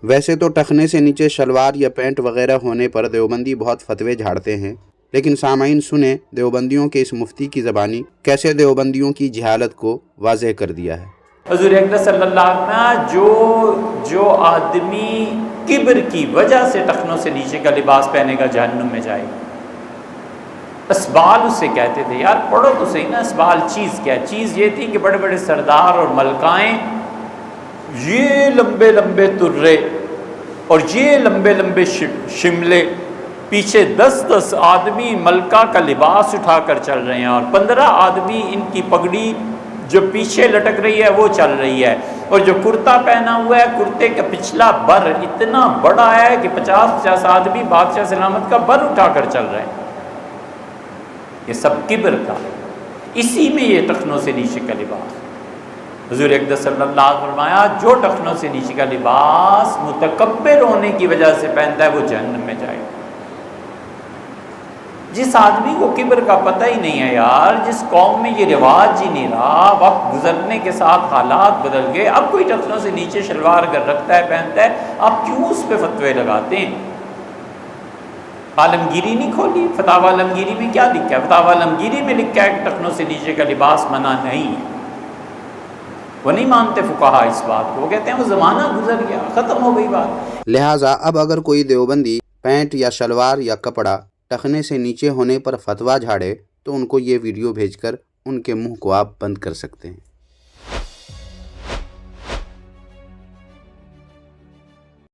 ویسے تو ٹخنے سے نیچے شلوار یا پینٹ وغیرہ ہونے پر دیوبندی بہت فتوے جھاڑتے ہیں، لیکن سامعین سنیں دیوبندیوں کے اس مفتی کی زبانی کیسے دیوبندیوں کی جہالت کو واضح کر دیا ہے۔ حضور اکرم صلی اللہ علیہ وسلم جو آدمی کبر کی وجہ سے ٹخنوں سے نیچے کا لباس پہنے گا جہنم میں جائے گا۔ اسبال اسے کہتے تھے، یار پڑھو تو صحیح نا اسبال چیز کیا ہے؟ چیز یہ تھی کہ بڑے بڑے سردار اور ملکائیں یہ لمبے لمبے ترے اور یہ لمبے لمبے شملے، پیچھے 10 آدمی ملکہ کا لباس اٹھا کر چل رہے ہیں اور 15 آدمی ان کی پگڑی جو پیچھے لٹک رہی ہے وہ چل رہی ہے، اور جو کرتا پہنا ہوا ہے کرتے کا پچھلا بر اتنا بڑا ہے کہ 50 آدمی بادشاہ سلامت کا بر اٹھا کر چل رہے ہیں۔ یہ سب کبر کا، اسی میں یہ ٹخنوں سے نیچے کا لباس۔ حضور اکرم صلی اللہ علیہ وسلم فرمایا جو ٹخنوں سے نیچے کا لباس متکبر ہونے کی وجہ سے پہنتا ہے وہ جہنم میں جائے گا۔ جس آدمی کو کبر کا پتہ ہی نہیں ہے یار، جس قوم میں یہ رواج ہی نہیں رہا، وقت گزرنے کے ساتھ حالات بدل گئے، اب کوئی ٹخنوں سے نیچے شلوار اگر رکھتا ہے پہنتا ہے، آپ کیوں اس پہ فتوے لگاتے ہیں؟ عالمگیری نہیں کھولی؟ فتاوی عالمگیری میں کیا لکھا ہے؟ فتاوی عالمگیری میں لکھا ہے کہ ٹخنوں سے نیچے کا لباس منع نہیں ہے۔ وہ نہیں مانتے فقہا اس بات کو، وہ کہتے ہیں وہ زمانہ گزر گیا، ختم ہو گئی بات۔ لہٰذا اب اگر کوئی دیوبندی پینٹ یا شلوار یا کپڑا ٹخنے سے نیچے ہونے پر فتویٰ جھاڑے تو ان کو یہ ویڈیو بھیج کر ان کے منہ کو آپ بند کر سکتے ہیں۔